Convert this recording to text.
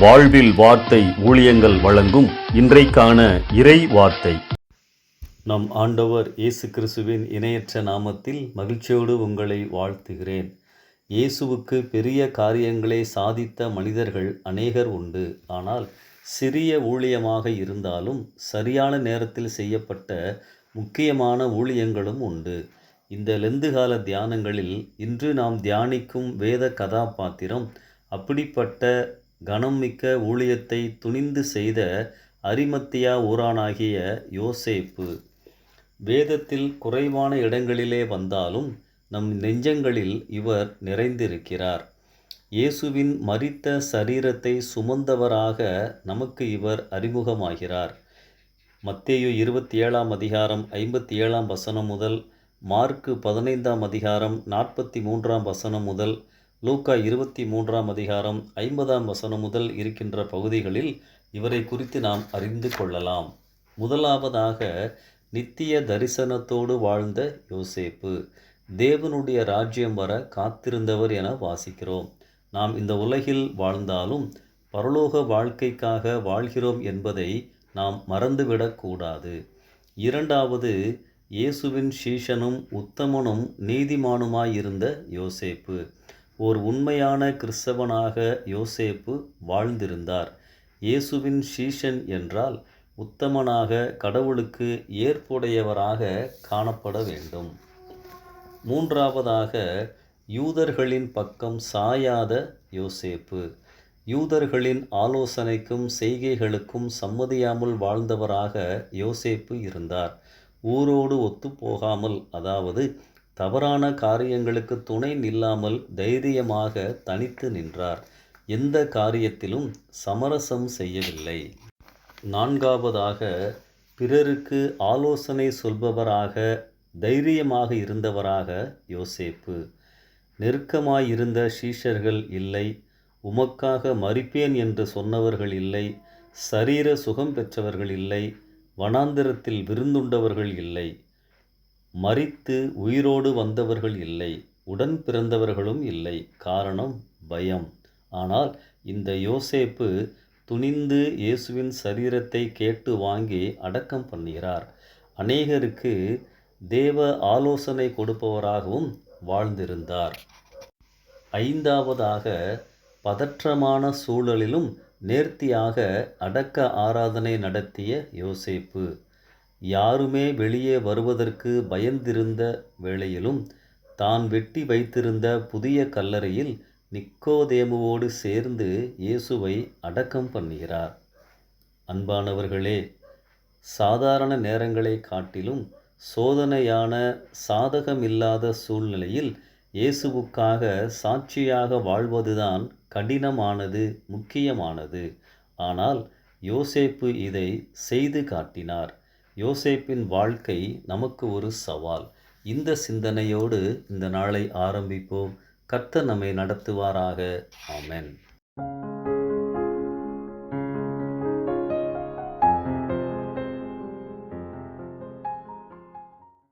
வாழ்வில் வார்த்தை ஊழியங்கள் வழங்கும் இன்றைக்கான இறை வார்த்தை. நம் ஆண்டவர் இயேசு கிறிஸ்துவின் இணையற்ற நாமத்தில் மகிழ்ச்சியோடு உங்களை வாழ்த்துகிறேன். இயேசுவுக்கு பெரிய காரியங்களை சாதித்த மனிதர்கள் அநேகர் உண்டு. ஆனால் சிறிய ஊழியமாக இருந்தாலும் சரியான நேரத்தில் செய்யப்பட்ட முக்கியமான ஊழியங்களும் உண்டு. இந்த லெந்துகால தியானங்களில் இன்று நாம் தியானிக்கும் வேத கதாபாத்திரம் அப்படிப்பட்ட கனம் மிக்க ஊழியத்தை துணிந்து செய்த அரிமத்தியா ஊரானாகிய யோசேப்பு. வேதத்தில் குறைவான இடங்களிலே வந்தாலும் நம் நெஞ்சங்களில் இவர் நிறைந்திருக்கிறார். இயேசுவின் மரித்த சரீரத்தை சுமந்தவராக நமக்கு இவர் அறிமுகமாகிறார். மத்தேயு 27 அதிகாரம் 57 வசனம் முதல், மார்க்கு 15 அதிகாரம் 43 வசனம் முதல், லூக்கா 23 அதிகாரம் 50 வசனம் முதல் இருக்கின்ற பகுதிகளில் இவரை குறித்து நாம் அறிந்து கொள்ளலாம். முதலாவதாக, நித்திய தரிசனத்தோடு வாழ்ந்த யோசேப்பு. தேவனுடைய ராஜ்யம் வர காத்திருந்தவர் என வாசிக்கிறோம். நாம் இந்த உலகில் வாழ்ந்தாலும் பரலோக வாழ்க்கைக்காக வாழ்கிறோம் என்பதை நாம் மறந்துவிடக்கூடாது. இரண்டாவது, இயேசுவின் சீஷனும் உத்தமனும் நீதிமானுமாயிருந்த யோசேப்பு. ஓர் உண்மையான கிறிஸ்தவனாக யோசேப்பு வாழ்ந்திருந்தார். இயேசுவின் சீஷன் என்றால் உத்தமனாக, கடவுளுக்கு ஏற்புடையவராக காணப்பட வேண்டும். மூன்றாவதாக, யூதர்களின் பக்கம் சாயாத யோசேப்பு. யூதர்களின் ஆலோசனைக்கும் செய்கைகளுக்கும் சம்மதியாமல் வாழ்ந்தவராக யோசேப்பு இருந்தார். ஊரோடு ஒத்துப்போகாமல், அதாவது தவறான காரியங்களுக்கு துணை நில்லாமல் தைரியமாக தனித்து நின்றார். எந்த காரியத்திலும் சமரசம் செய்யவில்லை. நான்காவதாக, பிறருக்கு ஆலோசனை சொல்பவராக தைரியமாக இருந்தவராக யோசேப்பு. நெருக்கமாயிருந்த சீஷர்கள் இல்லை, உமக்காக மரிப்பேன் என்று சொன்னவர்கள் இல்லை, சரீர சுகம் பெற்றவர்கள் இல்லை, வனாந்திரத்தில் விருந்துண்டவர்கள் இல்லை, மரித்து உயிரோடு வந்தவர்கள் இல்லை, உடன் பிறந்தவர்களும் இல்லை. காரணம் பயம். ஆனால் இந்த யோசேப்பு துணிந்து இயேசுவின் சரீரத்தை கேட்டு வாங்கி அடக்கம் பண்ணுகிறார். அநேகருக்கு தேவ ஆலோசனை கொடுப்பவராகவும் வாழ்ந்திருந்தார். ஐந்தாவதாக, பதற்றமான சூழலிலும் நேர்த்தியாக அடக்க ஆராதனை நடத்திய யோசேப்பு. யாருமே வெளியே வருவதற்கு பயந்திருந்த வேளையிலும் தான் வெட்டி வைத்திருந்த புதிய கல்லறையில் நிக்கோதேமுவோடு சேர்ந்து இயேசுவை அடக்கம் பண்ணுகிறார். அன்பானவர்களே, சாதாரண நேரங்களை காட்டிலும் சோதனையான, சாதகமில்லாத சூழ்நிலையில் இயேசுவுக்காக சாட்சியாக வாழ்வதுதான் கடினமானது, முக்கியமானது. ஆனால் யோசேப்பு இதை செய்து காட்டினார். யோசேப்பின் வாழ்க்கை நமக்கு ஒரு சவால். இந்த சிந்தனையோடு இந்த நாளை ஆரம்பிப்போம். கர்த்தர் நம்மை நடத்துவாராக. ஆமென்.